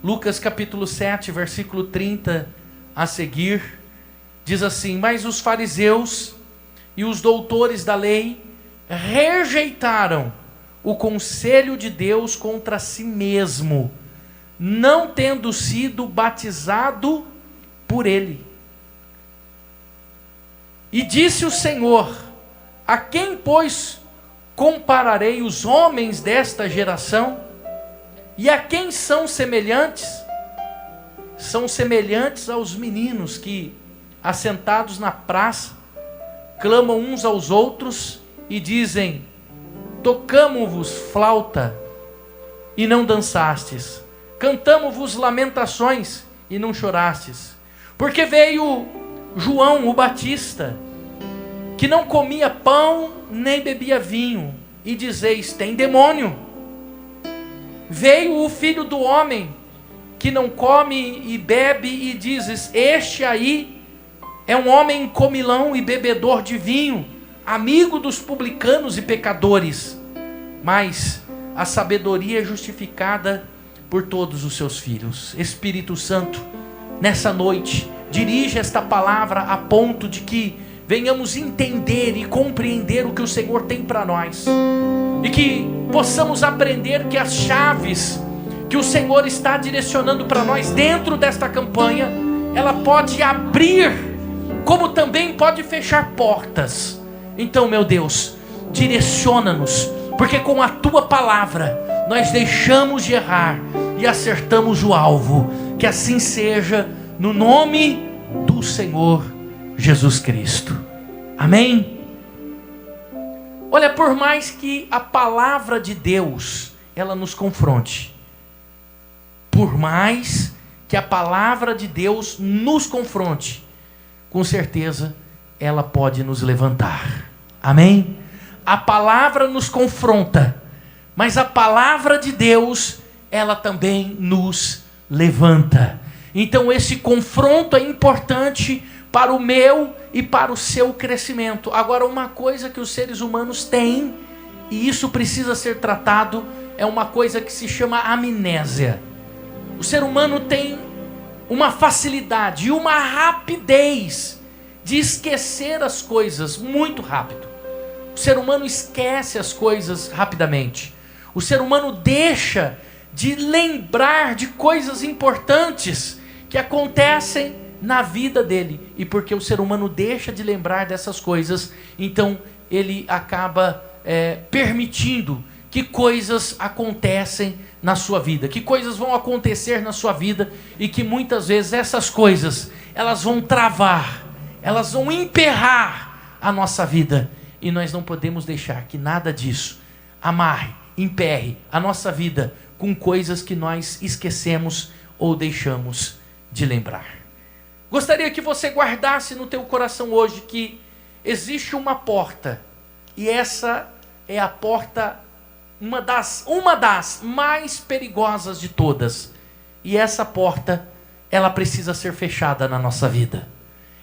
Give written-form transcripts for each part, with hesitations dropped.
Lucas capítulo 7, versículo 30 a seguir, diz assim: mas os fariseus e os doutores da lei rejeitaram o conselho de Deus contra si mesmo, não tendo sido batizado por ele. E disse o Senhor: a quem, pois, compararei os homens desta geração? E a quem são semelhantes? São semelhantes aos meninos que, assentados na praça, clamam uns aos outros e dizem: tocamo-vos flauta e não dançastes, cantamo-vos lamentações e não chorastes. Porque veio João o Batista, que não comia pão nem bebia vinho, e dizeis: tem demônio. Veio o Filho do Homem, que não come e bebe, e dizes: este aí é um homem comilão e bebedor de vinho, amigo dos publicanos e pecadores. Mas a sabedoria é justificada por todos os seus filhos. Espírito Santo, nessa noite, dirige esta palavra a ponto de que venhamos entender e compreender o que o Senhor tem para nós, e que possamos aprender que as chaves que o Senhor está direcionando para nós dentro desta campanha, ela pode abrir, como também pode fechar portas. Então, meu Deus, direciona-nos, porque com a Tua palavra nós deixamos de errar e acertamos o alvo. Que assim seja, no nome do Senhor Jesus Cristo. Amém? Olha, por mais que a palavra de Deus, ela nos confronte, por mais que a palavra de Deus nos confronte, com certeza ela pode nos levantar. Amém? A palavra nos confronta, mas a palavra de Deus, ela também nos levanta. Então esse confronto é importante para o meu e para o seu crescimento. Agora, uma coisa que os seres humanos têm, e isso precisa ser tratado, é uma coisa que se chama amnésia. O ser humano tem uma facilidade e uma rapidez de esquecer as coisas muito rápido. O ser humano esquece as coisas rapidamente. O ser humano deixa de lembrar de coisas importantes que acontecem na vida dele. E porque o ser humano deixa de lembrar dessas coisas, então ele acaba permitindo que coisas acontecem na sua vida, que coisas vão acontecer na sua vida, e que muitas vezes essas coisas, elas vão travar, elas vão emperrar a nossa vida, e nós não podemos deixar que nada disso amarre, emperre a nossa vida com coisas que nós esquecemos ou deixamos de lembrar. Gostaria que você guardasse no teu coração hoje que existe uma porta, e essa é a porta, uma das mais perigosas de todas. E essa porta, ela precisa ser fechada na nossa vida.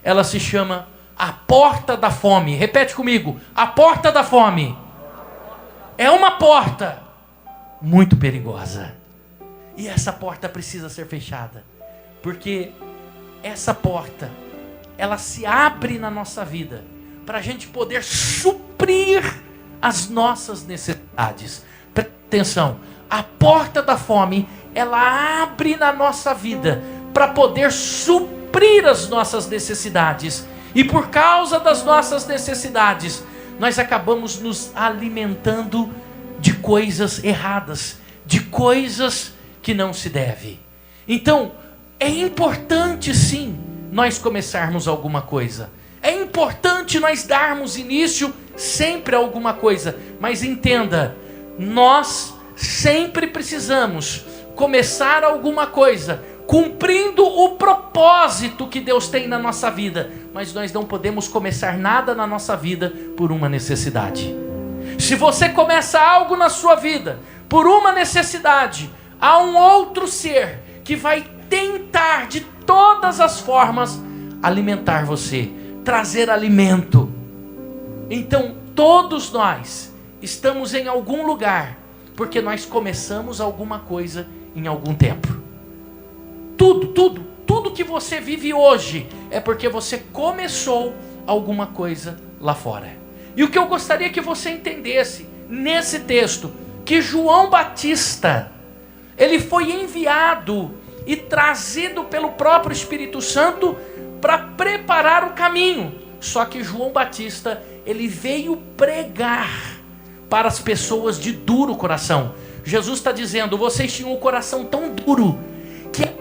Ela se chama a porta da fome. Repete comigo: a porta da fome. É uma porta muito perigosa. E essa porta precisa ser fechada, porque essa porta, ela se abre na nossa vida para a gente poder suprir as nossas necessidades. Presta atenção, a porta da fome, ela abre na nossa vida para poder suprir as nossas necessidades. E por causa das nossas necessidades, nós acabamos nos alimentando de coisas erradas, de coisas que não se deve. Então, é importante sim nós começarmos alguma coisa. É importante nós darmos início sempre a alguma coisa. Mas entenda, nós sempre precisamos começar alguma coisa, cumprindo o propósito que Deus tem na nossa vida. Mas nós não podemos começar nada na nossa vida por uma necessidade. Se você começa algo na sua vida por uma necessidade, há um outro ser que vai tentar de todas as formas alimentar você, trazer alimento. Então todos nós estamos em algum lugar porque nós começamos alguma coisa em algum tempo. Tudo que você vive hoje é porque você começou alguma coisa lá fora. E o que eu gostaria que você entendesse nesse texto, que João Batista, ele foi enviado e trazido pelo próprio Espírito Santo para preparar o caminho. Só que João Batista, ele veio pregar para as pessoas de duro coração. Jesus está dizendo: vocês tinham um coração tão duro que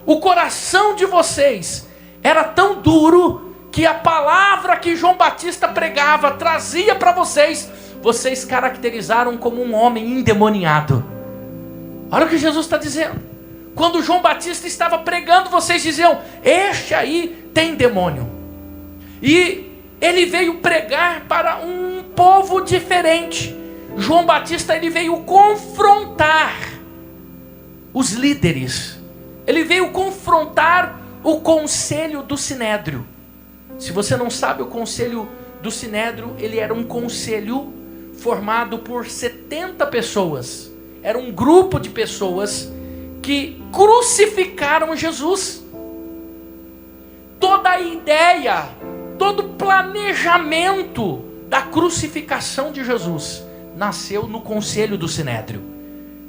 o coração de vocês era tão duro que a palavra que João Batista pregava, trazia para vocês, vocês caracterizaram como um homem endemoniado. Olha o que Jesus está dizendo. Quando João Batista estava pregando, vocês diziam: este aí tem demônio. E ele veio pregar para um povo diferente. João Batista, ele veio confrontar os líderes. Ele veio confrontar o conselho do Sinédrio. Se você não sabe, o conselho do Sinédrio, ele era um conselho formado por 70 pessoas. Era um grupo de pessoas que crucificaram Jesus. Toda a ideia, todo o planejamento da crucificação de Jesus nasceu no conselho do Sinédrio.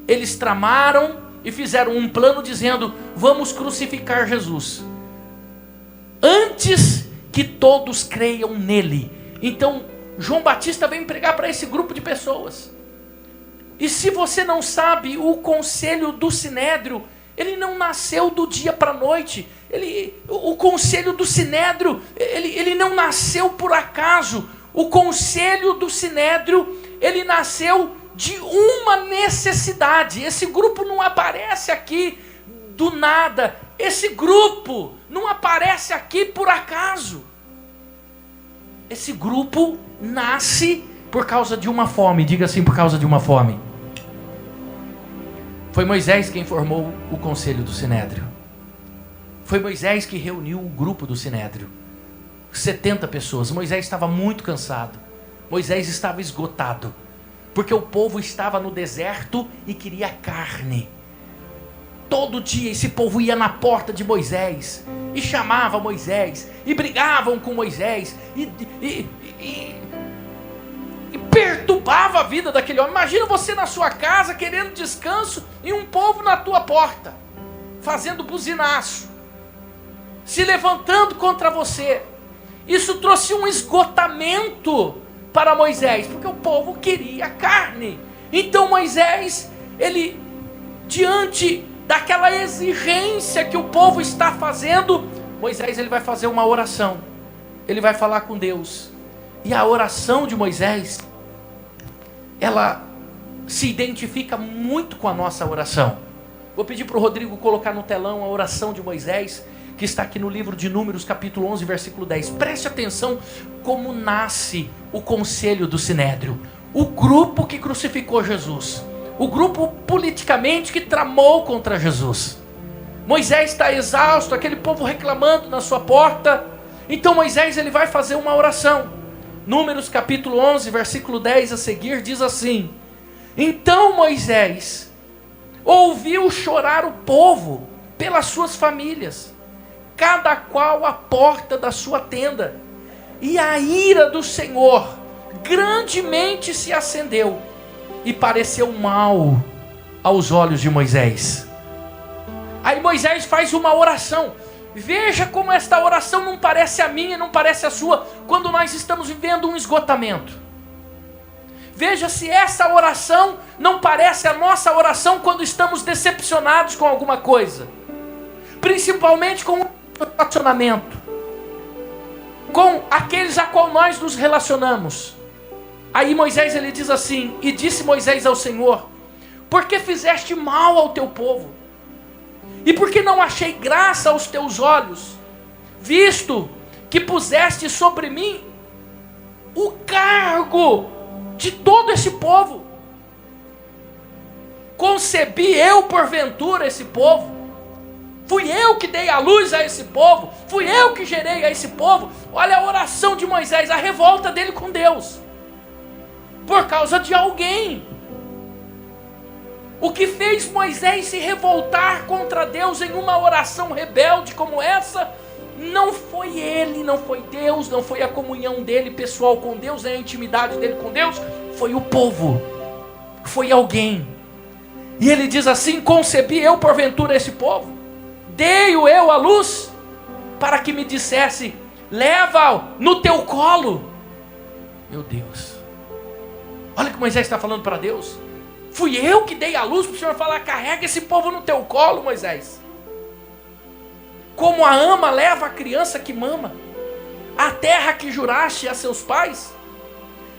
Eles tramaram e fizeram um plano dizendo: vamos crucificar Jesus antes que todos creiam nele. Então João Batista vem pregar para esse grupo de pessoas. E se você não sabe, o conselho do Sinédrio, ele não nasceu do dia para a noite. O conselho do Sinédrio, ele não nasceu por acaso. O conselho do Sinédrio, ele nasceu de uma necessidade. Esse grupo não aparece aqui do nada. Esse grupo não aparece aqui por acaso. Esse grupo nasce por causa de uma fome. Diga assim: por causa de uma fome. Foi Moisés quem formou o conselho do Sinédrio. Foi Moisés que reuniu o grupo do Sinédrio. 70 pessoas. Moisés estava muito cansado. Moisés estava esgotado. Porque o povo estava no deserto e queria carne. Todo dia esse povo ia na porta de Moisés e chamava Moisés, e brigavam com Moisés, e perturbava a vida daquele homem. Imagina você na sua casa querendo descanso e um povo na tua porta fazendo buzinaço, se levantando contra você. Isso trouxe um esgotamento para Moisés, porque o povo queria carne. Então Moisés, ele, diante daquela exigência que o povo está fazendo, Moisés, ele vai fazer uma oração. Ele vai falar com Deus. E a oração de Moisés, ela se identifica muito com a nossa oração. Vou pedir para o Rodrigo colocar no telão a oração de Moisés, que está aqui no livro de Números, capítulo 11, versículo 10. Preste atenção como nasce o conselho do Sinédrio. O grupo que crucificou Jesus. O grupo politicamente que tramou contra Jesus. Moisés está exausto, aquele povo reclamando na sua porta. Então Moisés, ele vai fazer uma oração. Números capítulo 11, versículo 10 a seguir, diz assim: então Moisés ouviu chorar o povo pelas suas famílias, cada qual à porta da sua tenda, e a ira do Senhor grandemente se acendeu, e pareceu mal aos olhos de Moisés. Aí Moisés faz uma oração. Veja como esta oração não parece a minha, não parece a sua, quando nós estamos vivendo um esgotamento. Veja se essa oração não parece a nossa oração quando estamos decepcionados com alguma coisa, principalmente com o relacionamento, com aqueles a qual nós nos relacionamos. Aí Moisés, ele diz assim: e disse Moisés ao Senhor: por que fizeste mal ao teu povo? E por que não achei graça aos teus olhos, visto que puseste sobre mim o cargo de todo esse povo? Concebi eu porventura esse povo? Fui eu que dei a luz a esse povo? Fui eu que gerei a esse povo? Olha a oração de Moisés, a revolta dele com Deus, por causa de alguém. O que fez Moisés se revoltar contra Deus em uma oração rebelde como essa, não foi ele, não foi Deus, não foi a comunhão dele pessoal com Deus, nem a intimidade dele com Deus, foi o povo, foi alguém. E ele diz assim: concebi eu porventura esse povo? Dei-o eu à luz, para que me dissesse: leva-o no teu colo. Meu Deus, olha o que Moisés está falando para Deus. Fui eu que dei a luz para o Senhor falar: carrega esse povo no teu colo, Moisés. Como a ama leva a criança que mama, a terra que juraste a seus pais,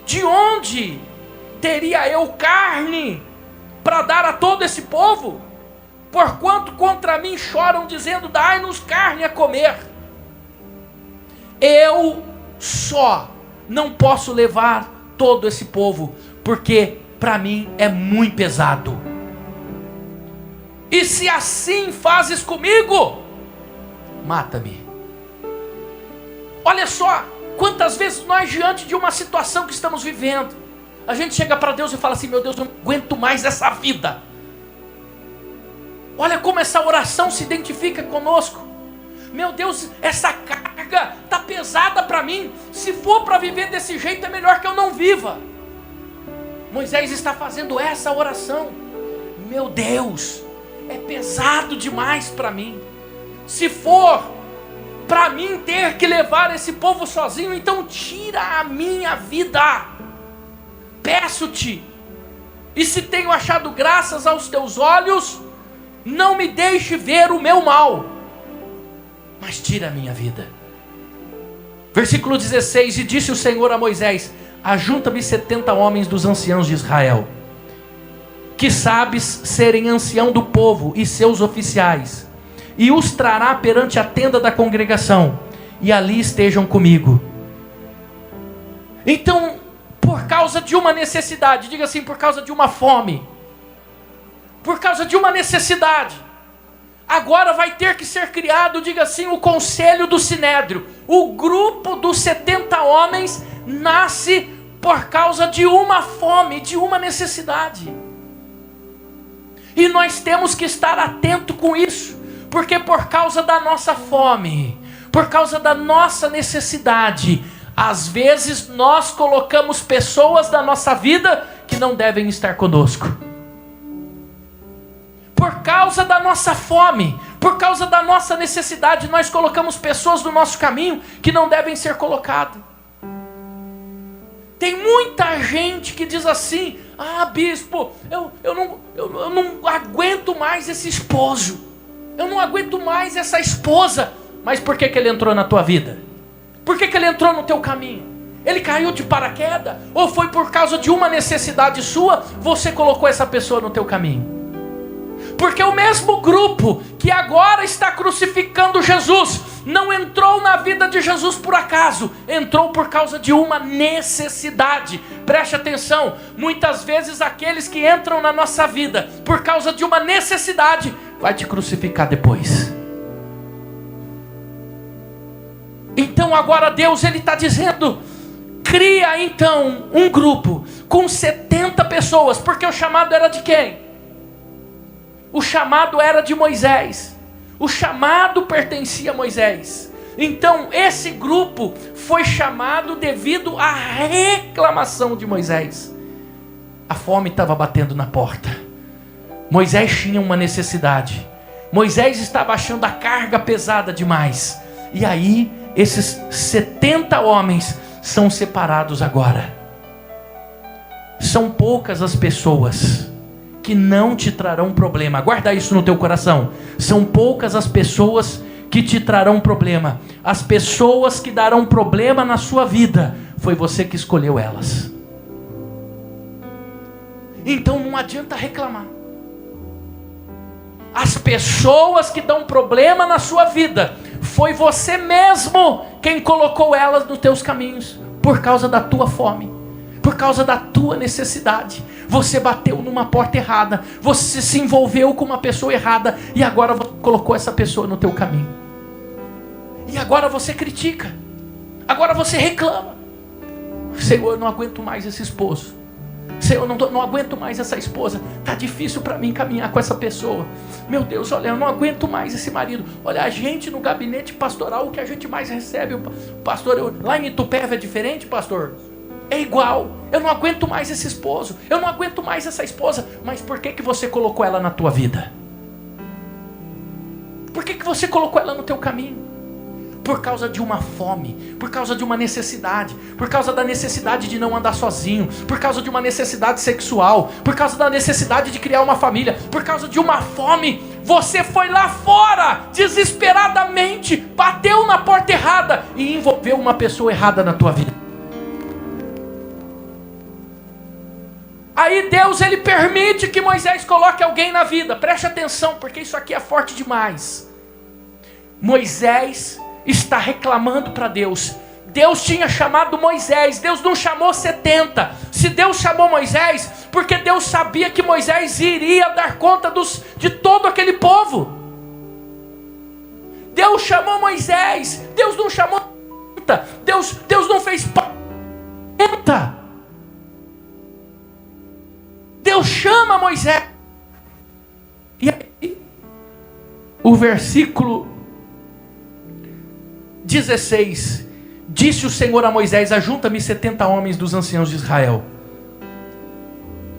de onde teria eu carne para dar a todo esse povo? Porquanto contra mim choram, dizendo: dai-nos carne a comer. Eu só não posso levar todo esse povo, porque para mim é muito pesado. E se assim fazes comigo, mata-me. Olha só, quantas vezes nós, diante de uma situação que estamos vivendo, a gente chega para Deus e fala assim: meu Deus, eu não aguento mais essa vida. Olha como essa oração se identifica conosco. Meu Deus, essa carga está pesada para mim. Se for para viver desse jeito, é melhor que eu não viva. Moisés está fazendo essa oração. Meu Deus, é pesado demais para mim. Se for para mim ter que levar esse povo sozinho, então tira a minha vida. Peço-te, e se tenho achado graças aos teus olhos, não me deixe ver o meu mal, mas tira a minha vida. Versículo 16: e disse o Senhor a Moisés: ajunta-me 70 homens dos anciãos de Israel, que sabes serem ancião do povo, e seus oficiais, e os trará perante a tenda da congregação, e ali estejam comigo. Então, por causa de uma necessidade, diga assim, por causa de uma fome, por causa de uma necessidade, agora vai ter que ser criado, diga assim, o conselho do Sinédrio. O grupo dos 70 homens nasce por causa de uma fome, de uma necessidade. E nós temos que estar atento com isso, porque por causa da nossa fome, por causa da nossa necessidade, às vezes nós colocamos pessoas da nossa vida que não devem estar conosco. Por causa da nossa fome, por causa da nossa necessidade, nós colocamos pessoas do nosso caminho que não devem ser colocadas. Tem muita gente que diz assim: ah, bispo, eu não aguento mais esse esposo, eu não aguento mais essa esposa. Mas por que ele entrou na tua vida? Por que ele entrou no teu caminho? Ele caiu de paraquedas? Ou foi por causa de uma necessidade sua, você colocou essa pessoa no teu caminho? Porque o mesmo grupo que agora está crucificando Jesus, não entrou na vida de Jesus por acaso, entrou por causa de uma necessidade. Preste atenção, muitas vezes aqueles que entram na nossa vida por causa de uma necessidade, vai te crucificar depois. Então agora Deus, Ele está dizendo: cria então um grupo com 70 pessoas, porque o chamado era de quem? O chamado era de Moisés, o chamado pertencia a Moisés. Então esse grupo foi chamado devido à reclamação de Moisés. A fome estava batendo na porta, Moisés tinha uma necessidade, Moisés estava achando a carga pesada demais. E aí esses 70 homens são separados agora. São poucas as pessoas que não te trarão problema. Guarda isso no teu coração. São poucas as pessoas que te trarão problema. As pessoas que darão problema na sua vida, foi você que escolheu elas. Então não adianta reclamar. As pessoas que dão problema na sua vida, foi você mesmo quem colocou elas nos teus caminhos, por causa da tua fome, por causa da tua necessidade. Você bateu numa porta errada, você se envolveu com uma pessoa errada, e agora você colocou essa pessoa no teu caminho. E agora você critica, agora você reclama: Senhor, eu não aguento mais esse esposo, Senhor, eu não aguento mais essa esposa. Está difícil para mim caminhar com essa pessoa. Meu Deus, olha, eu não aguento mais esse marido. Olha, a gente no gabinete pastoral, o que a gente mais recebe, pastor, lá em Itupeva é diferente, pastor? É igual. Eu não aguento mais esse esposo. Eu não aguento mais essa esposa. Mas por que você colocou ela na tua vida? Por que você colocou ela no teu caminho? Por causa de uma fome, por causa de uma necessidade, por causa da necessidade de não andar sozinho, por causa de uma necessidade sexual, por causa da necessidade de criar uma família, por causa de uma fome. Você foi lá fora, desesperadamente, bateu na porta errada e envolveu uma pessoa errada na tua vida. Aí Deus, ele permite que Moisés coloque alguém na vida. Preste atenção, porque isso aqui é forte demais. Moisés está reclamando para Deus. Deus tinha chamado Moisés, Deus não chamou 70. Se Deus chamou Moisés, porque Deus sabia que Moisés iria dar conta de todo aquele povo. Deus chamou Moisés, Deus não chamou 70. Deus não fez 70. Deus chama Moisés. E aí, o versículo 16, disse o Senhor a Moisés: ajunta-me 70 homens dos anciãos de Israel,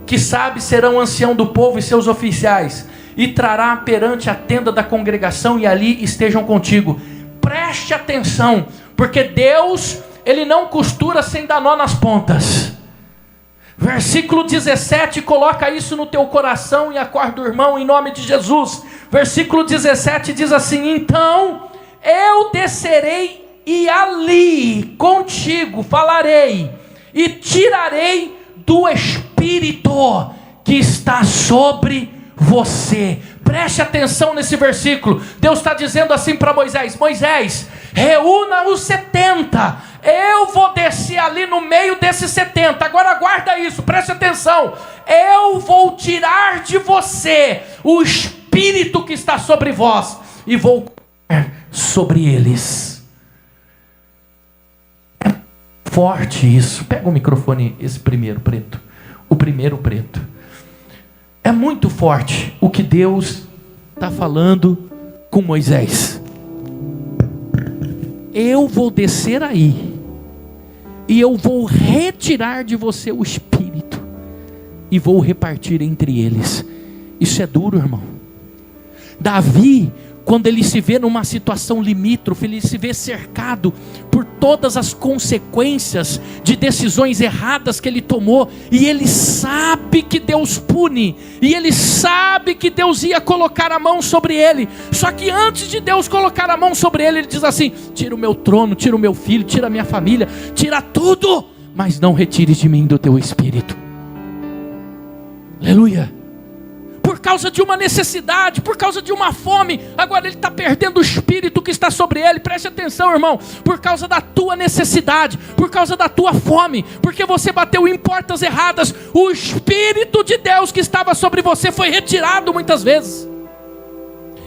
que sabe serão ancião do povo e seus oficiais, e trará perante a tenda da congregação, e ali estejam contigo. Preste atenção, porque Deus, ele não costura sem dar nó nas pontas. Versículo 17, coloca isso no teu coração e acorda o irmão em nome de Jesus. Versículo 17 diz assim: então eu descerei e ali contigo falarei e tirarei do Espírito que está sobre você. Preste atenção nesse versículo. Deus está dizendo assim para Moisés: Moisés, reúna os 70. Eu vou descer ali no meio desses 70. Agora guarda isso, preste atenção. Eu vou tirar de você o Espírito que está sobre vós e vou sobre eles. É forte isso. Pega o microfone, esse primeiro preto. O primeiro preto. É muito forte o que Deus está falando com Moisés. Eu vou descer aí e eu vou retirar de você o Espírito e vou repartir entre eles. Isso é duro, irmão. Davi, quando ele se vê numa situação limítrofe, ele se vê cercado por todas as consequências de decisões erradas que ele tomou, e ele sabe que Deus pune, e ele sabe que Deus ia colocar a mão sobre ele. Só que antes de Deus colocar a mão sobre ele, ele diz assim: tira o meu trono, tira o meu filho, tira a minha família, tira tudo, mas não retires de mim do teu Espírito. Aleluia. Por causa de uma necessidade, por causa de uma fome, agora ele está perdendo o Espírito que está sobre ele. Preste atenção, irmão, por causa da tua necessidade, por causa da tua fome, porque você bateu em portas erradas, o Espírito de Deus que estava sobre você foi retirado muitas vezes.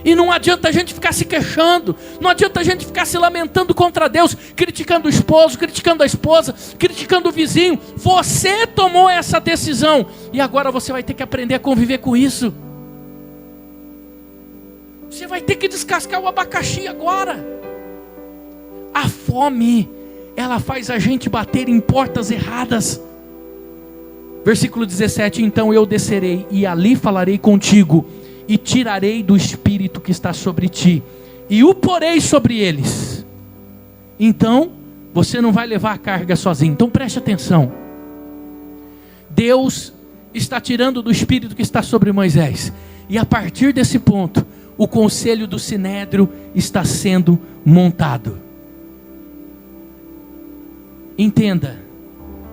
E não adianta a gente ficar se queixando, não adianta a gente ficar se lamentando contra Deus, criticando o esposo, criticando a esposa, criticando o vizinho. Você tomou essa decisão e agora você vai ter que aprender a conviver com isso. Você vai ter que descascar o abacaxi agora. A fome, ela faz a gente bater em portas erradas. Versículo 17: então eu descerei e ali falarei contigo, e tirarei do Espírito que está sobre ti, e o porei sobre eles. Então, você não vai levar a carga sozinho. Então preste atenção. Deus está tirando do Espírito que está sobre Moisés. E a partir desse ponto, o conselho do Sinédrio está sendo montado. Entenda,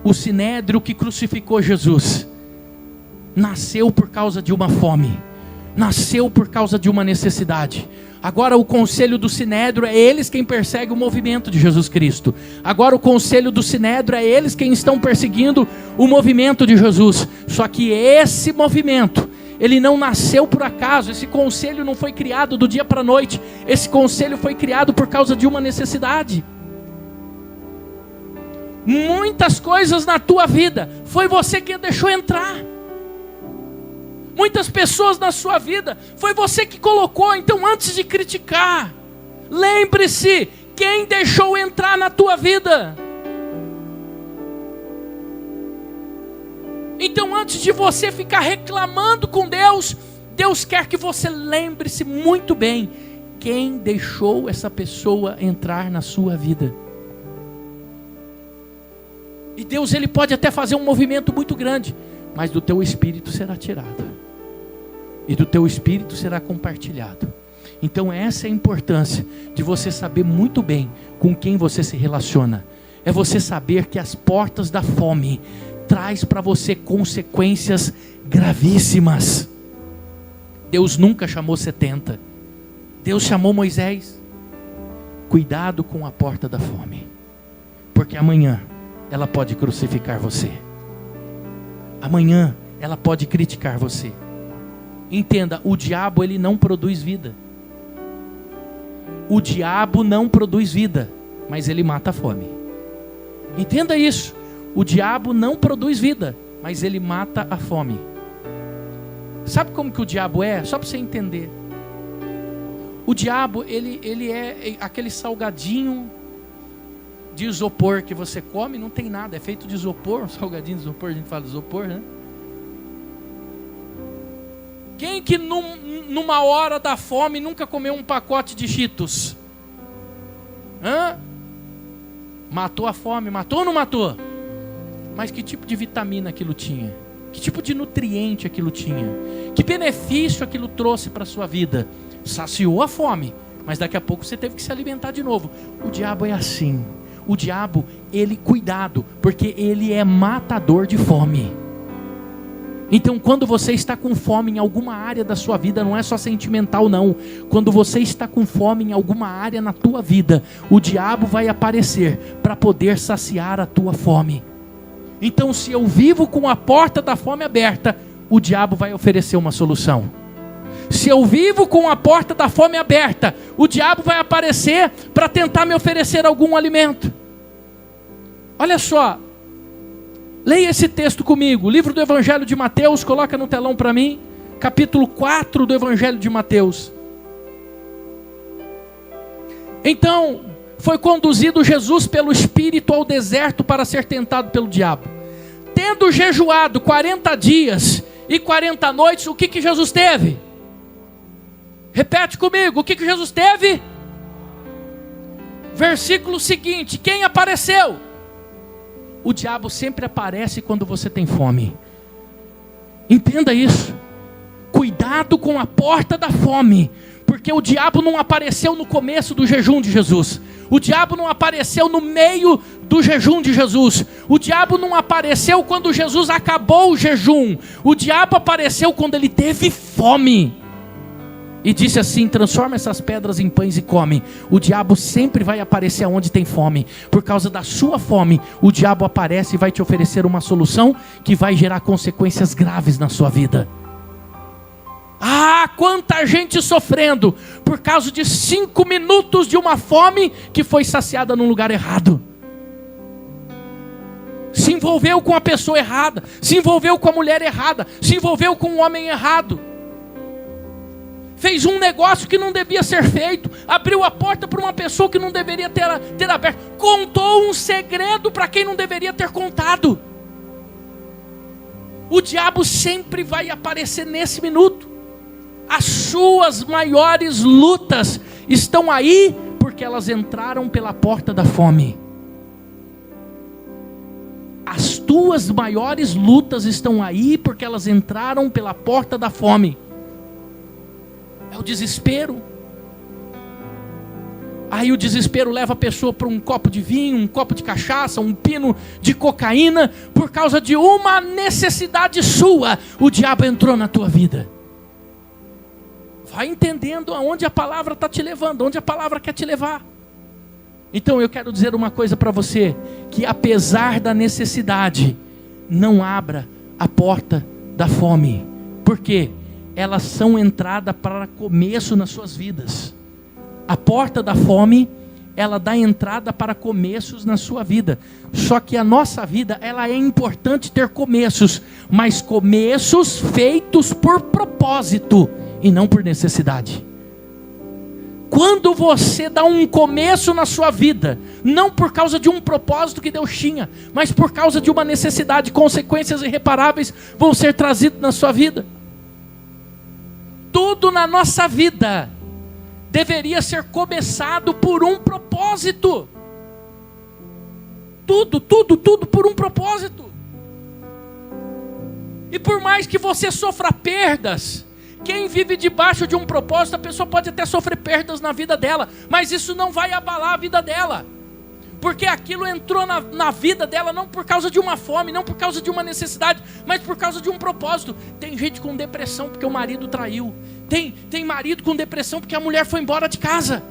o Sinédrio que crucificou Jesus, nasceu por causa de uma fome. Nasceu por causa de uma necessidade. Agora o conselho do Sinédrio é eles quem persegue o movimento de Jesus Cristo. Agora o conselho do Sinédrio é eles quem estão perseguindo o movimento de Jesus. Só que esse movimento, ele não nasceu por acaso. Esse conselho não foi criado do dia para a noite. Esse conselho foi criado por causa de uma necessidade. Muitas coisas na tua vida foi você quem deixou entrar. Muitas pessoas na sua vida foi você que colocou. Então, antes de criticar, lembre-se quem deixou entrar na tua vida. Então, antes de você ficar reclamando com Deus, Deus quer que você lembre-se muito bem quem deixou essa pessoa entrar na sua vida. E Deus, Ele pode até fazer um movimento muito grande, mas do teu espírito será tirado, e do teu espírito será compartilhado. Então essa é a importância de você saber muito bem com quem você se relaciona. É você saber que as portas da fome traz para você consequências gravíssimas. Deus nunca chamou 70. Deus chamou Moisés. Cuidado com a porta da fome, porque amanhã ela pode crucificar você. Amanhã ela pode criticar você. Entenda, o diabo ele não produz vida. O diabo não produz vida, mas ele mata a fome. Entenda isso. O diabo não produz vida, mas ele mata a fome. Sabe como que o diabo é? Só para você entender. O diabo, ele é aquele salgadinho de isopor que você come, não tem nada, é feito de isopor, um salgadinho de isopor, a gente fala de isopor, né? Quem que numa hora da fome nunca comeu um pacote de Cheetos? Matou a fome, matou ou não matou? Mas que tipo de vitamina aquilo tinha? Que tipo de nutriente aquilo tinha? Que benefício aquilo trouxe para a sua vida? Saciou a fome, mas daqui a pouco você teve que se alimentar de novo. O diabo é assim. O diabo, cuidado, porque ele é matador de fome. Então, quando você está com fome em alguma área da sua vida, não é só sentimental não. Quando você está com fome em alguma área na tua vida, o diabo vai aparecer para poder saciar a tua fome. Então, se eu vivo com a porta da fome aberta, o diabo vai oferecer uma solução. Se eu vivo com a porta da fome aberta, o diabo vai aparecer para tentar me oferecer algum alimento. Olha só, leia esse texto comigo, livro do Evangelho de Mateus, coloca no telão para mim, capítulo 4 do Evangelho de Mateus. Então, foi conduzido Jesus pelo Espírito ao deserto para ser tentado pelo diabo. Tendo jejuado 40 dias e 40 noites, o que Jesus teve? Repete comigo, o que Jesus teve? Versículo seguinte, quem apareceu? O diabo sempre aparece quando você tem fome. Entenda isso. Cuidado com a porta da fome, porque o diabo não apareceu no começo do jejum de Jesus. O diabo não apareceu no meio do jejum de Jesus. O diabo não apareceu quando Jesus acabou o jejum. O diabo apareceu quando ele teve fome. E disse assim, transforma essas pedras em pães e come. O diabo sempre vai aparecer onde tem fome. Por causa da sua fome, o diabo aparece e vai te oferecer uma solução que vai gerar consequências graves na sua vida. Ah, quanta gente sofrendo por causa de 5 minutos de uma fome que foi saciada num lugar errado. Se envolveu com a pessoa errada, se envolveu com a mulher errada, se envolveu com o homem errado. Fez um negócio que não devia ser feito, abriu a porta para uma pessoa que não deveria ter aberto, contou um segredo para quem não deveria ter contado. O diabo sempre vai aparecer nesse minuto. As suas maiores lutas estão aí porque elas entraram pela porta da fome. As tuas maiores lutas estão aí porque elas entraram pela porta da fome. É o desespero. Aí o desespero leva a pessoa para um copo de vinho, um copo de cachaça, um pino de cocaína. Por causa de uma necessidade sua, o diabo entrou na tua vida. Vai entendendo aonde a palavra está te levando, onde a palavra quer te levar. Então eu quero dizer uma coisa para você, que apesar da necessidade, não abra a porta da fome. Por quê? Elas são entrada para começo nas suas vidas. A porta da fome ela dá entrada para começos na sua vida. Só que a nossa vida, ela é importante ter começos, mas começos feitos por propósito e não por necessidade. Quando você dá um começo na sua vida, não por causa de um propósito que Deus tinha, mas por causa de uma necessidade, consequências irreparáveis vão ser trazidas na sua vida. Tudo na nossa vida deveria ser começado por um propósito. Tudo por um propósito. E por mais que você sofra perdas, quem vive debaixo de um propósito, a pessoa pode até sofrer perdas na vida dela, mas isso não vai abalar a vida dela, porque aquilo entrou na vida dela não por causa de uma fome, não por causa de uma necessidade, mas por causa de um propósito. Tem gente com depressão porque o marido traiu, tem marido com depressão porque a mulher foi embora de casa.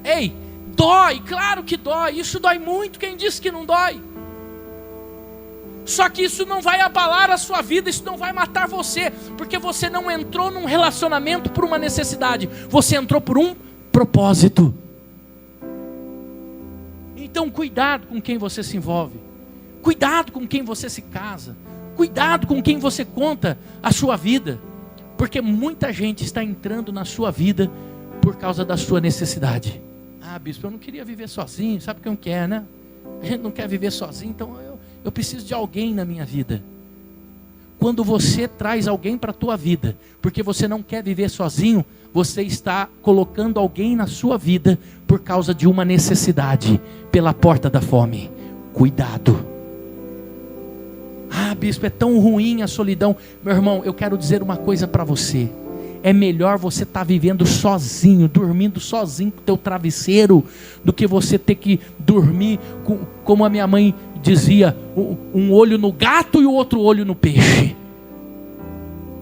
Ei, dói, claro que dói, isso dói muito, quem disse que não dói? Só que isso não vai abalar a sua vida, isso não vai matar você, porque você não entrou num relacionamento por uma necessidade, você entrou por um propósito. Então cuidado com quem você se envolve, cuidado com quem você se casa, cuidado com quem você conta a sua vida, porque muita gente está entrando na sua vida por causa da sua necessidade. Ah, bispo, eu não queria viver sozinho, sabe como que é, né? A gente não quer viver sozinho, então eu preciso de alguém na minha vida. Quando você traz alguém para a tua vida, porque você não quer viver sozinho, você está colocando alguém na sua vida por causa de uma necessidade, pela porta da fome. Cuidado. Ah, bispo, é tão ruim a solidão. Meu irmão, eu quero dizer uma coisa para você. É melhor você estar vivendo sozinho, dormindo sozinho com o teu travesseiro, do que você ter que dormir, como a minha mãe dizia, um olho no gato e o outro olho no peixe.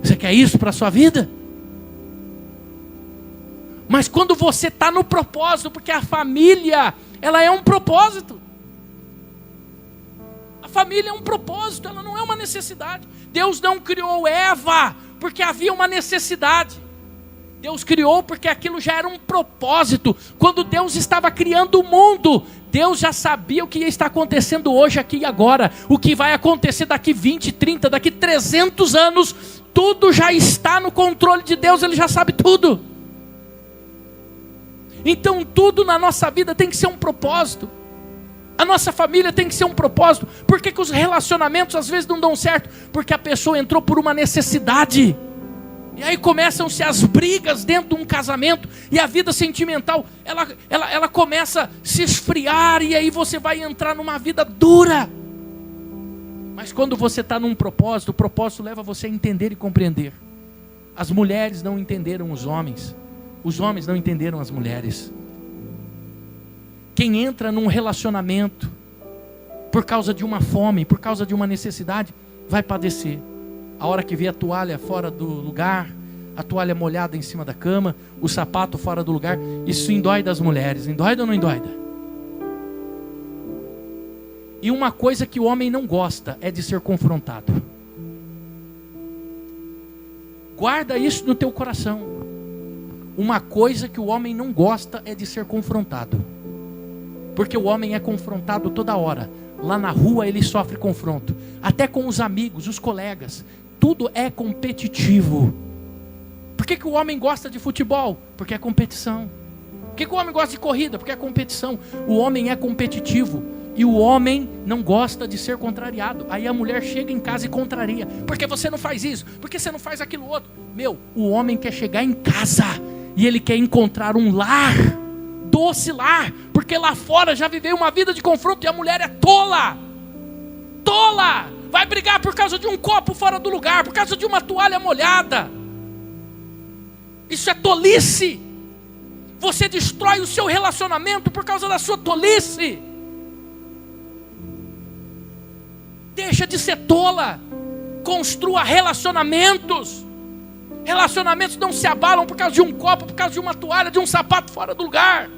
Você quer isso para a sua vida? Mas quando você está no propósito, porque a família, ela é um propósito. A família é um propósito, ela não é uma necessidade. Deus não criou Eva porque havia uma necessidade. Deus criou porque aquilo já era um propósito. Quando Deus estava criando o mundo, Deus já sabia o que ia estar acontecendo hoje, aqui e agora. O que vai acontecer daqui 20, 30, daqui 300 anos. Tudo já está no controle de Deus, Ele já sabe tudo. Então tudo na nossa vida tem que ser um propósito. A nossa família tem que ser um propósito. Por que os relacionamentos às vezes não dão certo? Porque a pessoa entrou por uma necessidade. E aí começam-se as brigas dentro de um casamento. E a vida sentimental, ela começa a se esfriar. E aí você vai entrar numa vida dura. Mas quando você está num propósito, o propósito leva você a entender e compreender. As mulheres não entenderam os homens não entenderam as mulheres. Quem entra num relacionamento por causa de uma fome, por causa de uma necessidade, vai padecer. A hora que vê a toalha fora do lugar, a toalha molhada em cima da cama, o sapato fora do lugar, isso endói das mulheres. Endóida ou não endóida? E uma coisa que o homem não gosta é de ser confrontado. Guarda isso no teu coração. Uma coisa que o homem não gosta é de ser confrontado. Porque o homem é confrontado toda hora. Lá na rua ele sofre confronto. Até com os amigos, os colegas. Tudo é competitivo. Por que o homem gosta de futebol? Porque é competição. Por que o homem gosta de corrida? Porque é competição. O homem é competitivo. E o homem não gosta de ser contrariado. Aí a mulher chega em casa e contraria. Por que você não faz isso? Por que você não faz aquilo outro? Meu, o homem quer chegar em casa e ele quer encontrar um lar, doce lar, porque lá fora já viveu uma vida de confronto e a mulher é tola. Tola! Vai brigar por causa de um copo fora do lugar, por causa de uma toalha molhada. Isso é tolice. Você destrói o seu relacionamento por causa da sua tolice. Deixa de ser tola. Construa relacionamentos. Relacionamentos não se abalam por causa de um copo, por causa de uma toalha, de um sapato fora do lugar.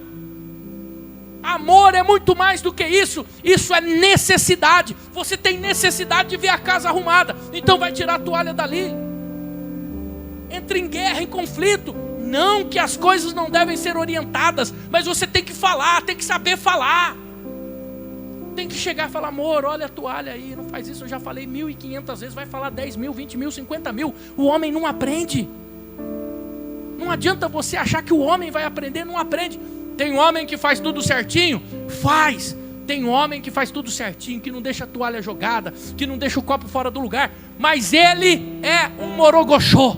Amor é muito mais do que isso. Isso é necessidade. Você tem necessidade de ver a casa arrumada, então vai tirar a toalha dali. Entra em guerra, em conflito. Não que as coisas não devem ser orientadas, mas você tem que falar, tem que saber falar. Tem que chegar e falar: amor, olha a toalha aí, não faz isso, eu já falei 1.500 vezes, vai falar 10 mil, 20 mil, 50 mil. O homem não aprende. Não adianta você achar que o homem vai aprender, não aprende. Tem homem que faz tudo certinho? Faz. Tem homem que faz tudo certinho, que não deixa a toalha jogada, que não deixa o copo fora do lugar, mas ele é um morogochô.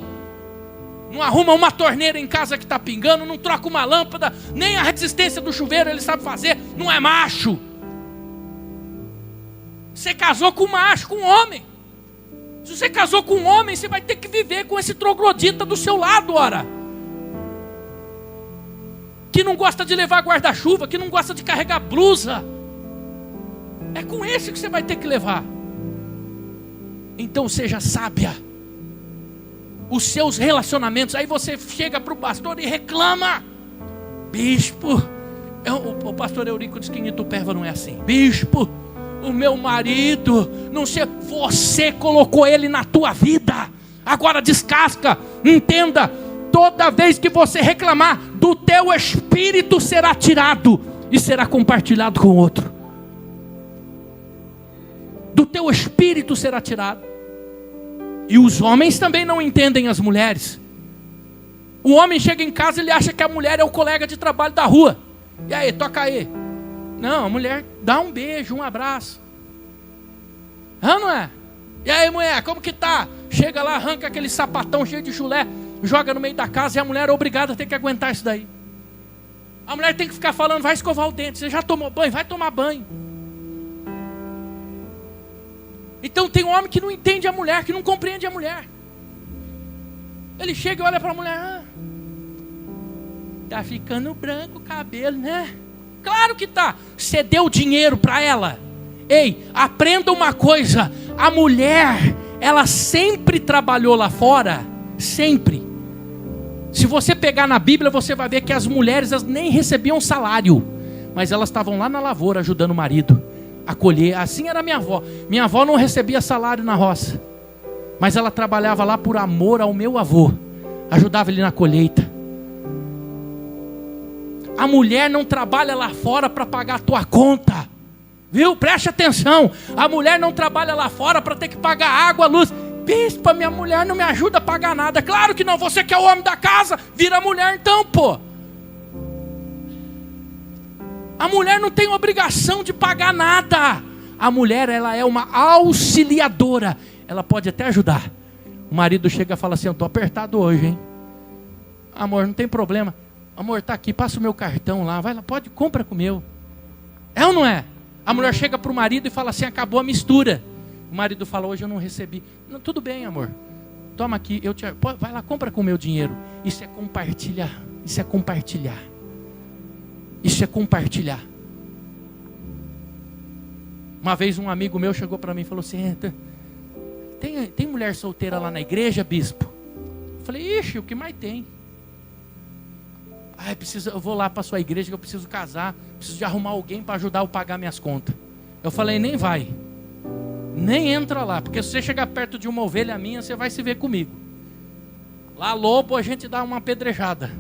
Não arruma uma torneira em casa que está pingando, não troca uma lâmpada, nem a resistência do chuveiro ele sabe fazer, não é macho. Você casou com um macho, com um homem. Se você casou com um homem, você vai ter que viver com esse troglodita do seu lado, ora. Que não gosta de levar guarda-chuva, que não gosta de carregar blusa. É com esse que você vai ter que levar. Então seja sábia. Os seus relacionamentos. Aí você chega para o pastor e reclama: bispo, o pastor Eurico diz que em Itupeva não é assim. Bispo, o meu marido, não sei, você colocou ele na tua vida. Agora descasca, entenda. Toda vez que você reclamar, do teu espírito será tirado e será compartilhado com o outro. Do teu espírito será tirado. E os homens também não entendem as mulheres. O homem chega em casa e ele acha que a mulher é o colega de trabalho da rua. E aí, toca aí. Não, a mulher dá um beijo, um abraço. Não é? E aí, mulher, como que tá? Chega lá, arranca aquele sapatão cheio de chulé, joga no meio da casa, e a mulher é obrigada a ter que aguentar isso daí. A mulher tem que ficar falando: vai escovar o dente, você já tomou banho, vai tomar banho. Então tem um homem que não entende a mulher, que não compreende a mulher. Ele chega e olha para a mulher: tá ficando branco o cabelo, né? Claro que tá. Você deu dinheiro para ela. Ei, aprenda uma coisa: a mulher, ela sempre trabalhou lá fora. Sempre. Se você pegar na Bíblia, você vai ver que as mulheres, elas nem recebiam salário, mas elas estavam lá na lavoura ajudando o marido a colher. Assim era minha avó. Minha avó não recebia salário na roça, mas ela trabalhava lá por amor ao meu avô, ajudava ele na colheita. A mulher não trabalha lá fora para pagar a tua conta, viu? Preste atenção. A mulher não trabalha lá fora para ter que pagar água, luz. Bispa, minha mulher não me ajuda a pagar nada. Claro que não, você que é o homem da casa, vira mulher então, pô. A mulher não tem obrigação de pagar nada. A mulher, ela é uma auxiliadora. Ela pode até ajudar. O marido chega e fala assim: eu estou apertado hoje, hein? Amor, não tem problema. Amor, tá aqui, passa o meu cartão lá. Vai lá, pode, compra com o meu. É ou não é? A mulher chega para o marido e fala assim: acabou a mistura. O marido fala: hoje eu não recebi. Não, tudo bem, amor. Toma aqui, vai lá, compra com o meu dinheiro. Isso é compartilhar. Isso é compartilhar. Isso é compartilhar. Uma vez um amigo meu chegou para mim e falou assim: tem mulher solteira lá na igreja, bispo? Eu falei: ixi, o que mais tem? Eu vou lá para a sua igreja que eu preciso casar, preciso de arrumar alguém para ajudar eu pagar minhas contas. Eu falei: nem vai, nem entra lá, porque se você chegar perto de uma ovelha minha, você vai se ver comigo. Lá lobo a gente dá uma apedrejada.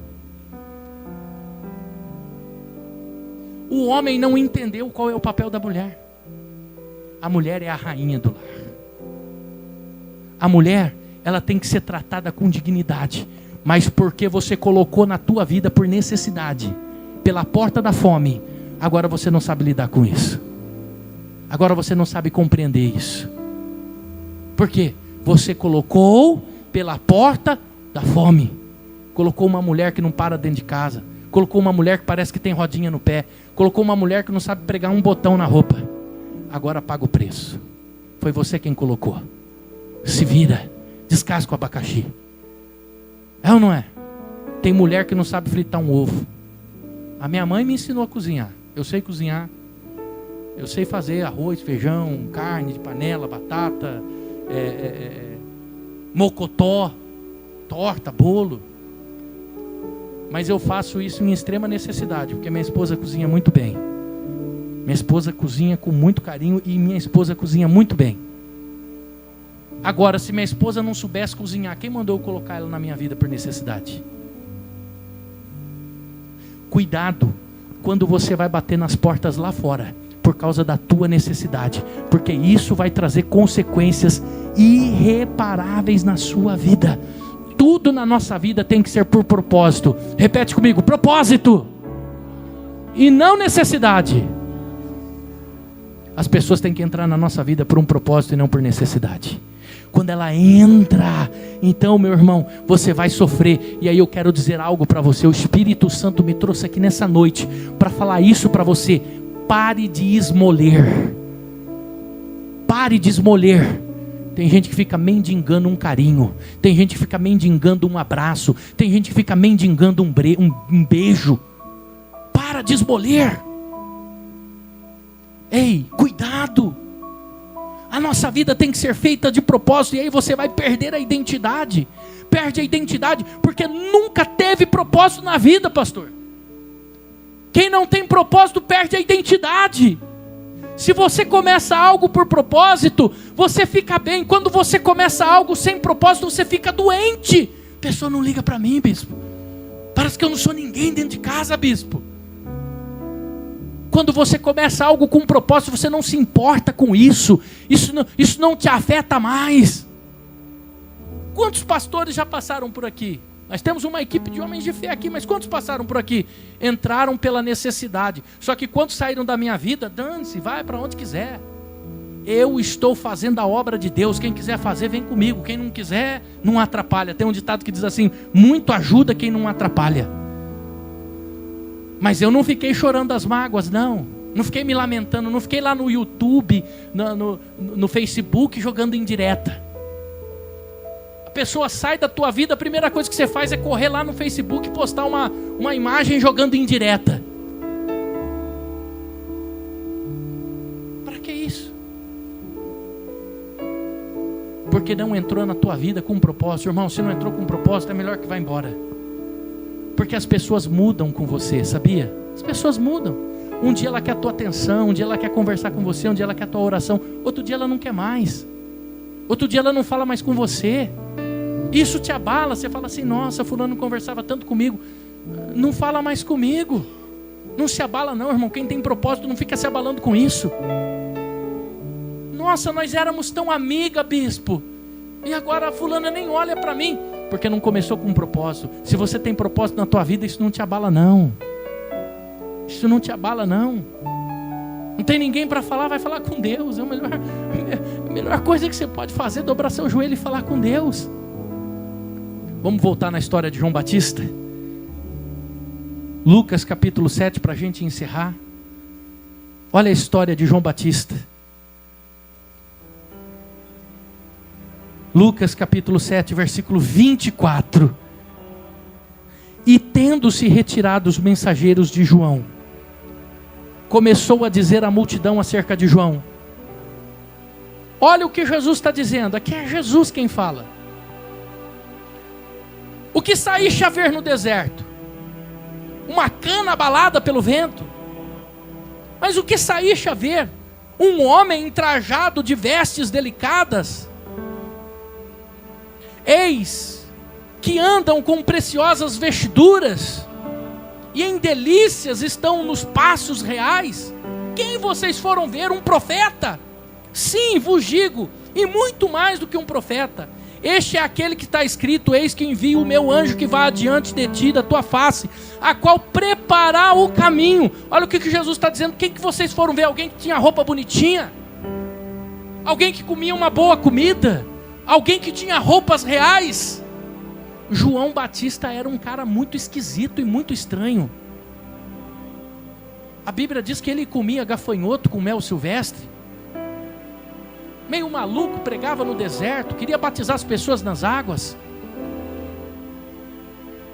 O homem não entendeu qual é o papel da mulher. A mulher é a rainha do lar. A mulher, ela tem que ser tratada com dignidade, mas porque você colocou na tua vida por necessidade, pela porta da fome, agora você não sabe lidar com isso. Agora você não sabe compreender isso. Por quê? Você colocou pela porta da fome. Colocou uma mulher que não para dentro de casa. Colocou uma mulher que parece que tem rodinha no pé. Colocou uma mulher que não sabe pregar um botão na roupa. Agora paga o preço. Foi você quem colocou. Se vira. Descasca o abacaxi. É ou não é? Tem mulher que não sabe fritar um ovo. A minha mãe me ensinou a cozinhar. Eu sei cozinhar. Eu sei fazer arroz, feijão, carne de panela, batata, mocotó, torta, bolo. Mas eu faço isso em extrema necessidade, porque minha esposa cozinha muito bem. Minha esposa cozinha com muito carinho e minha esposa cozinha muito bem. Agora, se minha esposa não soubesse cozinhar, quem mandou eu colocar ela na minha vida por necessidade? Cuidado quando você vai bater nas portas lá fora, por causa da tua necessidade, porque isso vai trazer consequências irreparáveis na sua vida. Tudo na nossa vida tem que ser por propósito. Repete comigo: propósito e não necessidade. As pessoas têm que entrar na nossa vida por um propósito e não por necessidade. Quando ela entra, então, meu irmão, você vai sofrer. E aí eu quero dizer algo para você. O Espírito Santo me trouxe aqui nessa noite para falar isso para você. Pare de esmoler. Pare de esmoler. Tem gente que fica mendigando um carinho. Tem gente que fica mendigando um abraço. Tem gente que fica mendigando um beijo. Para de esmoler. Ei, cuidado. A nossa vida tem que ser feita de propósito. E aí você vai perder a identidade. Perde a identidade porque nunca teve propósito na vida, pastor. Quem não tem propósito perde a identidade. Se você começa algo por propósito, você fica bem. Quando você começa algo sem propósito, você fica doente. A pessoa não liga para mim, bispo. Parece que eu não sou ninguém dentro de casa, bispo. Quando você começa algo com propósito, você não se importa com isso. Isso não te afeta mais. Quantos pastores já passaram por aqui? Nós temos uma equipe de homens de fé aqui, mas quantos passaram por aqui? Entraram pela necessidade. Só que quantos saíram da minha vida? Dane-se, vai para onde quiser. Eu estou fazendo a obra de Deus. Quem quiser fazer, vem comigo. Quem não quiser, não atrapalha. Tem um ditado que diz assim: muito ajuda quem não atrapalha. Mas eu não fiquei chorando as mágoas, não. Não fiquei me lamentando, não fiquei lá no YouTube, no Facebook jogando indireta. A pessoa sai da tua vida, a primeira coisa que você faz é correr lá no Facebook e postar uma imagem jogando indireta. Para que isso? Porque não entrou na tua vida com um propósito. Irmão, se não entrou com um propósito, é melhor que vá embora. Porque as pessoas mudam com você, sabia? As pessoas mudam. Um dia ela quer a tua atenção, um dia ela quer conversar com você, um dia ela quer a tua oração, outro dia ela não quer mais. Outro dia ela não fala mais com você. Isso te abala, você fala assim: nossa, fulano conversava tanto comigo, não fala mais comigo. Não se abala não, irmão. Quem tem propósito não fica se abalando com isso. Nossa, nós éramos tão amiga, bispo, e agora a fulana nem olha para mim. Porque não começou com um propósito. Se você tem propósito na tua vida, isso não te abala não. Isso não te abala não. Não tem ninguém para falar, vai falar com Deus. A melhor coisa que você pode fazer é dobrar seu joelho e falar com Deus. Vamos voltar na história de João Batista. Lucas capítulo 7, para a gente encerrar. Olha a história de João Batista. Lucas capítulo 7, versículo 24. E tendo-se retirado os mensageiros de João, começou a dizer à multidão acerca de João. Olha o que Jesus está dizendo. Aqui é Jesus quem fala. O que saíste a ver no deserto? Uma cana abalada pelo vento? Mas o que saíste a ver? Um homem entrajado de vestes delicadas? Eis que andam com preciosas vestiduras e em delícias estão nos passos reais. Quem vocês foram ver? Um profeta? Sim, vos digo, e muito mais do que um profeta. Este é aquele que está escrito: eis que envio o meu anjo que vai adiante de ti, da tua face, a qual preparar o caminho. Olha o que Jesus está dizendo. Quem que vocês foram ver? Alguém que tinha roupa bonitinha? Alguém que comia uma boa comida? Alguém que tinha roupas reais? João Batista era um cara muito esquisito e muito estranho. A Bíblia diz que ele comia gafanhoto com mel silvestre. Meio maluco, pregava no deserto, queria batizar as pessoas nas águas.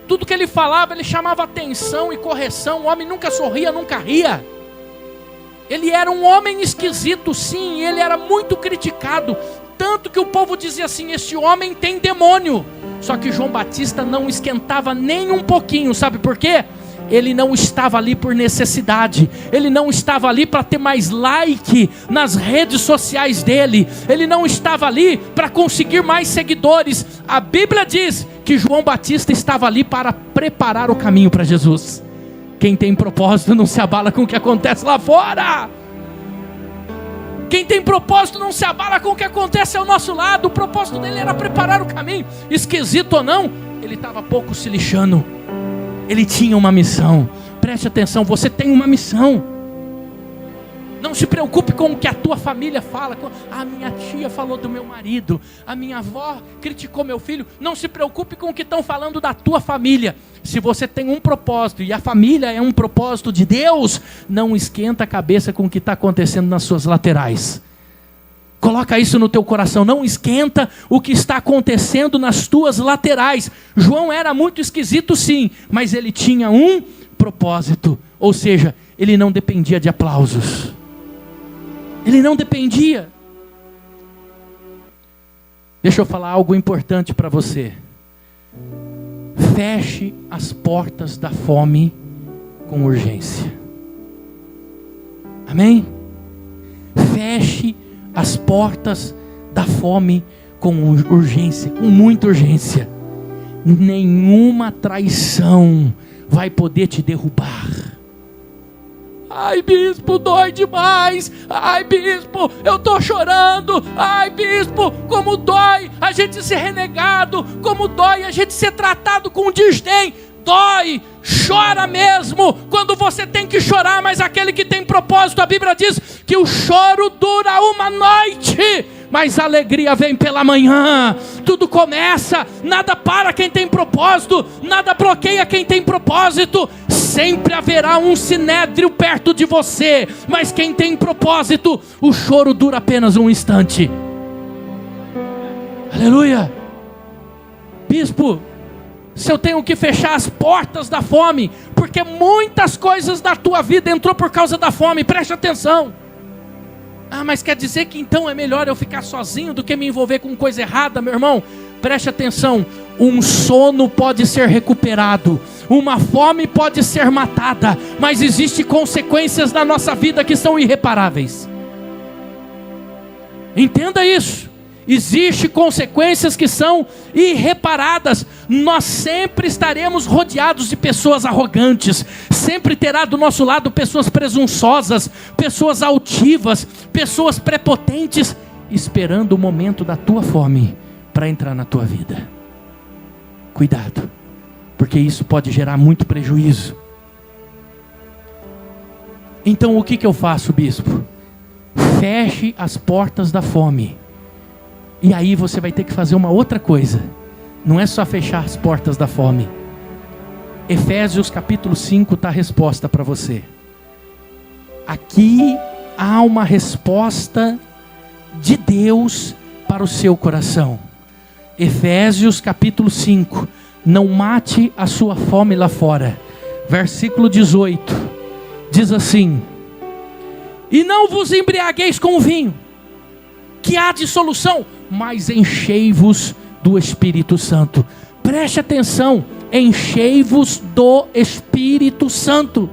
Tudo que ele falava, ele chamava atenção e correção. O homem nunca sorria, nunca ria. Ele era um homem esquisito, sim, ele era muito criticado. Tanto que o povo dizia assim: esse homem tem demônio. Só que João Batista não esquentava nem um pouquinho. Sabe por quê? Ele não estava ali por necessidade. Ele não estava ali para ter mais like nas redes sociais dele. Ele não estava ali para conseguir mais seguidores. A Bíblia diz que João Batista estava ali para preparar o caminho para Jesus. Quem tem propósito não se abala com o que acontece lá fora. Quem tem propósito não se abala com o que acontece ao nosso lado. O propósito dele era preparar o caminho. Esquisito ou não, ele estava pouco se lixando. Ele tinha uma missão. Preste atenção, você tem uma missão. Não se preocupe com o que a tua família fala. A minha tia falou do meu marido, a minha avó criticou meu filho. Não se preocupe com o que estão falando da tua família. Se você tem um propósito e a família é um propósito de Deus, não esquenta a cabeça com o que está acontecendo nas suas laterais. Coloca isso no teu coração. Não esquenta o que está acontecendo nas tuas laterais. João era muito esquisito, sim, mas ele tinha um propósito. Ou seja, ele não dependia de aplausos. Ele não dependia. Deixa eu falar algo importante para você. Feche as portas da fome com urgência. Amém? Feche as portas da fome com urgência, com muita urgência. Nenhuma traição vai poder te derrubar. Ai, bispo, dói demais. Ai, bispo, eu estou chorando. Ai, bispo, como dói a gente ser renegado. Como dói a gente ser tratado com desdém. Dói, chora mesmo quando você tem que chorar, mas aquele que tem propósito, a Bíblia diz que o choro dura uma noite, mas a alegria vem pela manhã. Tudo começa, nada para quem tem propósito, nada bloqueia quem tem propósito. Sempre haverá um sinédrio perto de você, mas quem tem propósito, o choro dura apenas um instante. Aleluia. Bispo, se eu tenho que fechar as portas da fome, porque muitas coisas da tua vida entrou por causa da fome, preste atenção. Ah, mas quer dizer que então é melhor eu ficar sozinho do que me envolver com coisa errada, meu irmão? Preste atenção, um sono pode ser recuperado, uma fome pode ser matada, mas existem consequências na nossa vida que são irreparáveis. Entenda isso. Existem consequências que são irreparadas. Nós sempre estaremos rodeados de pessoas arrogantes. Sempre terá do nosso lado pessoas presunçosas, pessoas altivas, pessoas prepotentes, esperando o momento da tua fome para entrar na tua vida. Cuidado, porque isso pode gerar muito prejuízo. Então o que eu faço, bispo? Feche as portas da fome. E aí você vai ter que fazer uma outra coisa. Não é só fechar as portas da fome. Efésios capítulo 5 está a resposta para você. Aqui há uma resposta de Deus para o seu coração. Efésios capítulo 5. Não mate a sua fome lá fora. Versículo 18. Diz assim: e não vos embriagueis com o vinho, que há dissolução, mas enchei-vos do Espírito Santo. Preste atenção, enchei-vos do Espírito Santo.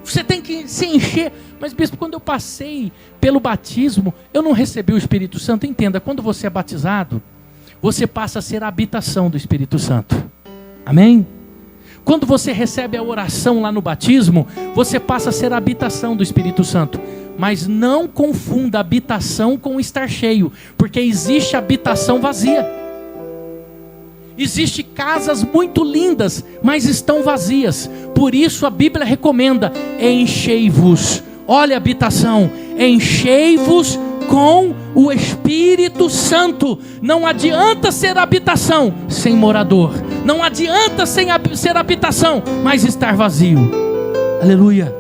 Você tem que se encher. Mas bispo, quando eu passei pelo batismo, eu não recebi o Espírito Santo. Entenda, quando você é batizado, você passa a ser a habitação do Espírito Santo. Amém? Quando você recebe a oração lá no batismo, você passa a ser a habitação do Espírito Santo. Mas não confunda habitação com estar cheio, porque existe habitação vazia. Existem casas muito lindas, mas estão vazias. Por isso a Bíblia recomenda: enchei-vos. Olha a habitação, enchei-vos com o Espírito Santo. Não adianta ser habitação sem morador. Não adianta ser habitação, mas estar vazio. Aleluia.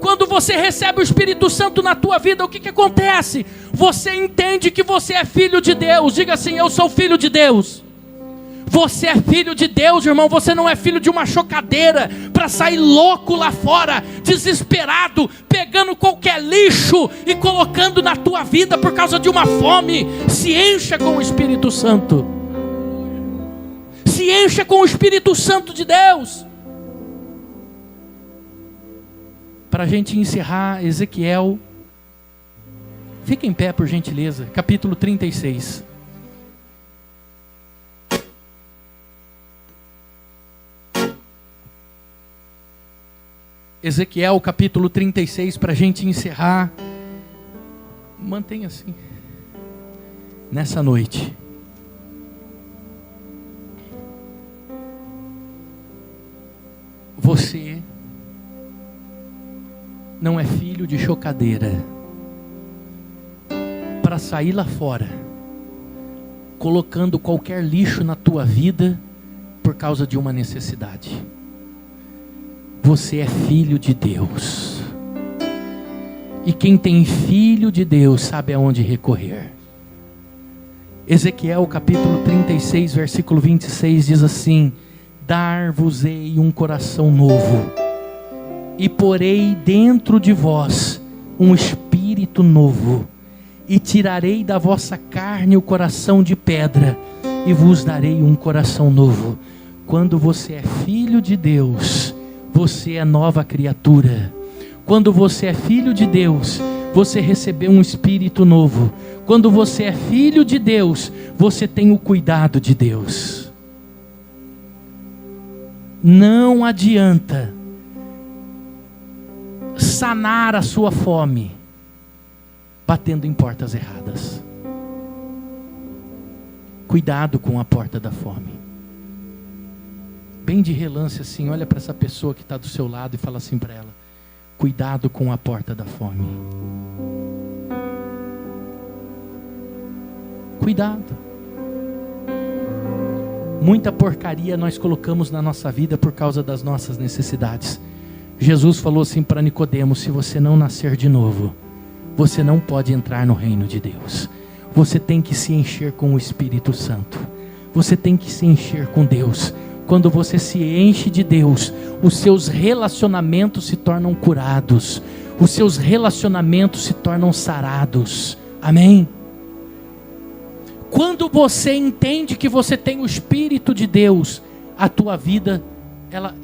Quando você recebe o Espírito Santo na tua vida, o que acontece? Você entende que você é filho de Deus. Diga assim: eu sou filho de Deus. Você é filho de Deus, irmão. Você não é filho de uma chocadeira para sair louco lá fora, desesperado, pegando qualquer lixo e colocando na tua vida por causa de uma fome. Se encha com o Espírito Santo. Se encha com o Espírito Santo de Deus. Para a gente encerrar, Ezequiel, fica em pé por gentileza, capítulo 36. Ezequiel capítulo 36, para a gente encerrar. Mantenha assim. Nessa noite, você não é filho de chocadeira para sair lá fora colocando qualquer lixo na tua vida por causa de uma necessidade. Você é filho de Deus. E quem tem filho de Deus sabe aonde recorrer. Ezequiel capítulo 36, versículo 26 diz assim: dar-vos-ei um coração novo, e porei dentro de vós um espírito novo, e tirarei da vossa carne o coração de pedra, e vos darei um coração novo. Quando você é filho de Deus, você é nova criatura. Quando você é filho de Deus, você recebeu um espírito novo. Quando você é filho de Deus, você tem o cuidado de Deus. Não adianta sanar a sua fome batendo em portas erradas. Cuidado com a porta da fome. Bem de relance assim, olha para essa pessoa que está do seu lado e fala assim para ela: cuidado com a porta da fome. Cuidado. Muita porcaria nós colocamos na nossa vida por causa das nossas necessidades. Jesus falou assim para Nicodemo: se você não nascer de novo, você não pode entrar no reino de Deus. Você tem que se encher com o Espírito Santo. Você tem que se encher com Deus. Quando você se enche de Deus, os seus relacionamentos se tornam curados. Os seus relacionamentos se tornam sarados. Amém? Quando você entende que você tem o Espírito de Deus, a tua vida,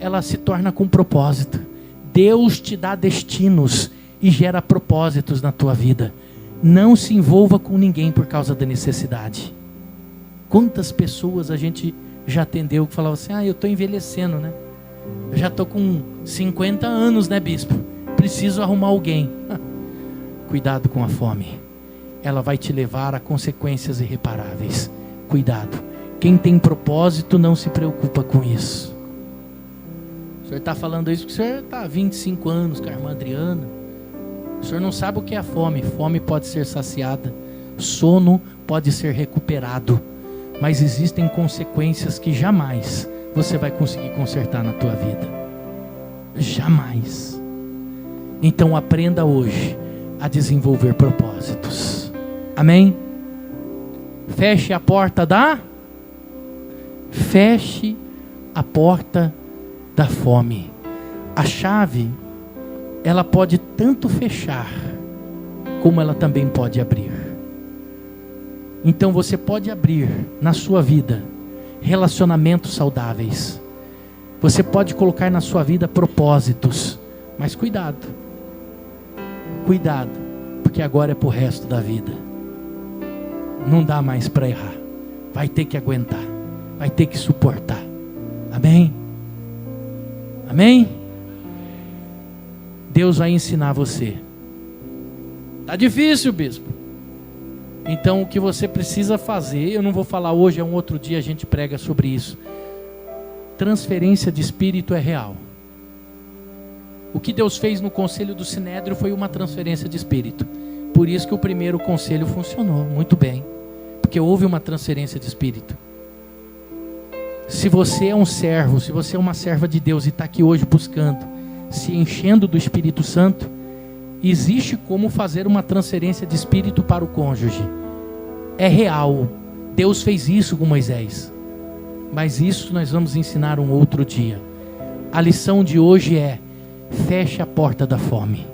ela se torna com propósito. Deus te dá destinos e gera propósitos na tua vida. Não se envolva com ninguém por causa da necessidade. Quantas pessoas a gente já atendeu que falava assim: eu estou envelhecendo, né? Eu já estou com 50 anos, né, bispo? Preciso arrumar alguém. Cuidado com a fome. Ela vai te levar a consequências irreparáveis. Cuidado. Quem tem propósito não se preocupa com isso. O senhor está falando isso porque o senhor está há 25 anos com a irmã Adriana. O senhor não sabe o que é a fome. Fome pode ser saciada. Sono pode ser recuperado. Mas existem consequências que jamais você vai conseguir consertar na tua vida. Jamais. Então aprenda hoje a desenvolver propósitos. Amém? Feche a porta da fome. A chave, ela pode tanto fechar, como ela também pode abrir. Então você pode abrir na sua vida relacionamentos saudáveis. Você pode colocar na sua vida propósitos. Mas cuidado. Cuidado. Porque agora é para o resto da vida. Não dá mais para errar. Vai ter que aguentar. Vai ter que suportar. Amém? Amém? Deus vai ensinar você. Está difícil, bispo. Então o que você precisa fazer, eu não vou falar hoje, é um outro dia a gente prega sobre isso. Transferência de espírito é real. O que Deus fez no conselho do Sinédrio foi uma transferência de espírito. Por isso que o primeiro conselho funcionou muito bem. Porque houve uma transferência de espírito. Se você é um servo, se você é uma serva de Deus e está aqui hoje buscando, se enchendo do Espírito Santo, existe como fazer uma transferência de espírito para o cônjuge. É real. Deus fez isso com Moisés. Mas isso nós vamos ensinar um outro dia. A lição de hoje é: feche a porta da fome.